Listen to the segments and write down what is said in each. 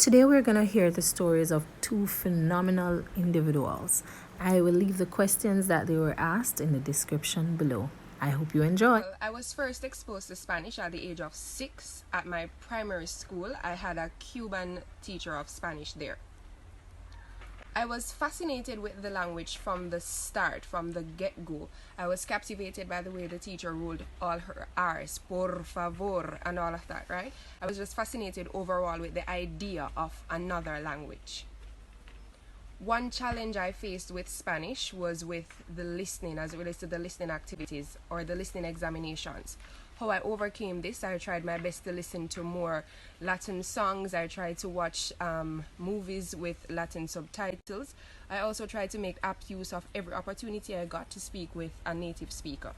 Today we're going to hear the stories of two phenomenal individuals. I will leave the questions that they were asked in the description below. I hope you enjoy. Well, I was first exposed to Spanish at the age of 6 at my primary school. I had a Cuban teacher of Spanish there. I was fascinated with the language from the start, from the get-go. I was captivated by the way the teacher rolled all her R's, por favor, and all of that, right? I was just fascinated overall with the idea of another language. One challenge I faced with Spanish was with the listening, as it relates to the listening activities or the listening examinations. How I overcame this, I tried my best to listen to more Latin songs. I tried to watch movies with Latin subtitles. I also tried to make apt use of every opportunity I got to speak with a native speaker.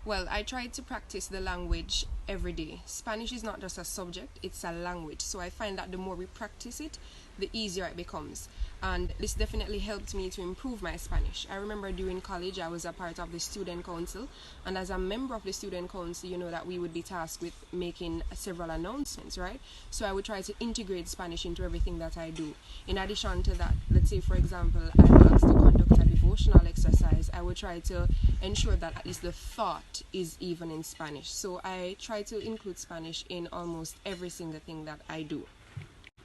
Well, I tried to practice the language every day. Spanish is not just a subject, it's a language. So I find that the more we practice it, the easier it becomes. And this definitely helped me to improve my Spanish. I remember during college, I was a part of the student council. And as a member of the student council, you know that we would be tasked with making several announcements, right? So I would try to integrate Spanish into everything that I do. In addition to that, let's say, for example, I was asked to conduct a devotional exercise. I would try to ensure that at least the thought is even in Spanish. So I try to include Spanish in almost every single thing that I do.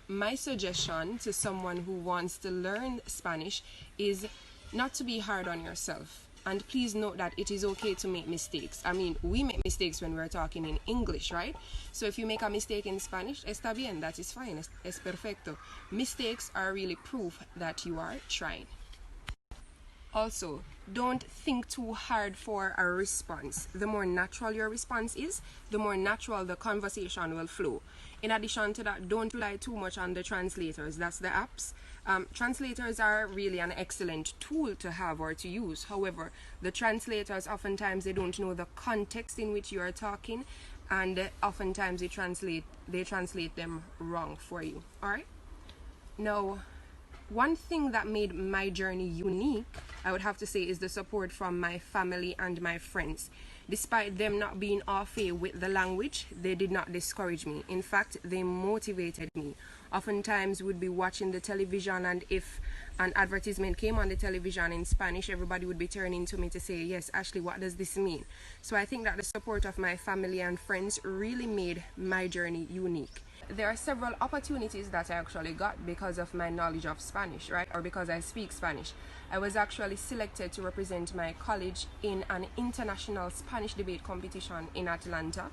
My suggestion to someone who wants to learn Spanish is not to be hard on yourself. And please note that it is okay to make mistakes. I mean, we make mistakes when we're talking in English, right? So if you make a mistake in Spanish, está bien, that is fine, es perfecto. Mistakes are really proof that you are trying. Also, don't think too hard for a response. The more natural your response is, the more natural the conversation will flow. In addition to that, don't rely too much on the translators. That's the apps. Translators are really an excellent tool to have or to use. However, the translators oftentimes they don't know the context in which you are talking, and oftentimes they translate them wrong for you. All right. Now, one thing that made my journey unique, I would have to say, is the support from my family and my friends. Despite them not being au fait with the language, they did not discourage me. In fact, they motivated me. Oftentimes, we'd be watching the television, and if an advertisement came on the television in Spanish, everybody would be turning to me to say, yes, Ashley, what does this mean? So I think that the support of my family and friends really made my journey unique. There are several opportunities that I actually got because of my knowledge of Spanish, right? Or because I speak Spanish. I was actually selected to represent my college in an international Spanish debate competition in Atlanta.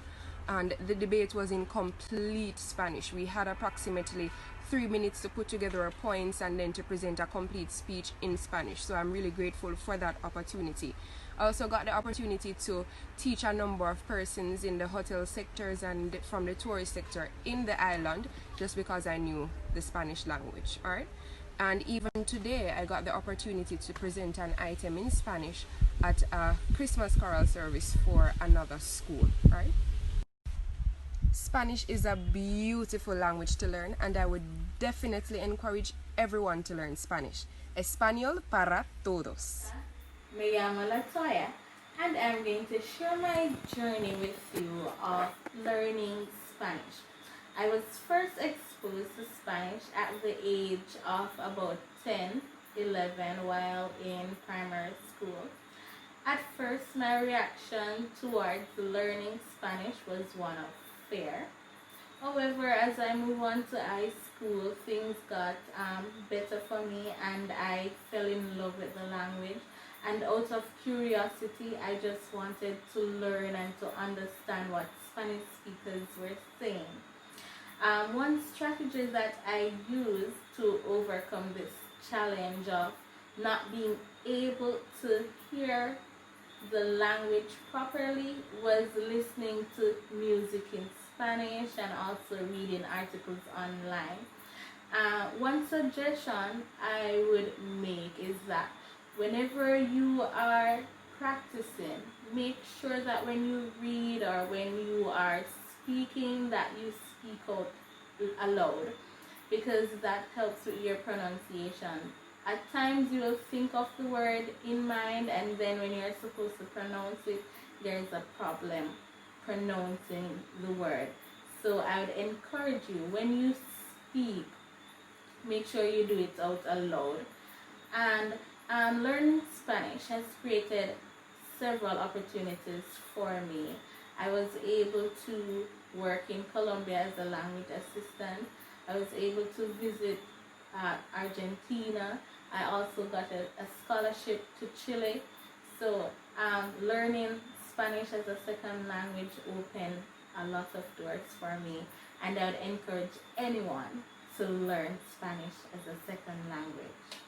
And the debate was in complete Spanish. We had approximately 3 minutes to put together our points and then to present a complete speech in Spanish. So I'm really grateful for that opportunity. I also got the opportunity to teach a number of persons in the hotel sectors and from the tourist sector in the island just because I knew the Spanish language, all right? And even today, I got the opportunity to present an item in Spanish at a Christmas choral service for another school, all right? Spanish is a beautiful language to learn, and I would definitely encourage everyone to learn Spanish. Español para todos. Me llamo Latoya, and I'm going to share my journey with you of learning Spanish. I was first exposed to Spanish at the age of about 10, 11 while in primary school. At first, my reaction towards learning Spanish was one of fear. However, as I moved on to high school, things got better for me and I fell in love with the language. And out of curiosity, I just wanted to learn and to understand what Spanish speakers were saying. One strategy that I used to overcome this challenge of not being able to hear the language properly was listening to music in Spanish and also reading articles online. One suggestion I would make is that whenever you are practicing, make sure that when you read or when you are speaking that you speak out aloud, because that helps with your pronunciation. At times you will think of the word in mind, and then when you're supposed to pronounce it, there's a problem pronouncing the word. So I would encourage you, when you speak, make sure you do it out aloud. And learning Spanish has created several opportunities for me. I was able to work in Colombia as a language assistant. I was able to visit Argentina. I also got a scholarship to Chile. So learning Spanish as a second language opened a lot of doors for me, and I would encourage anyone to learn Spanish as a second language.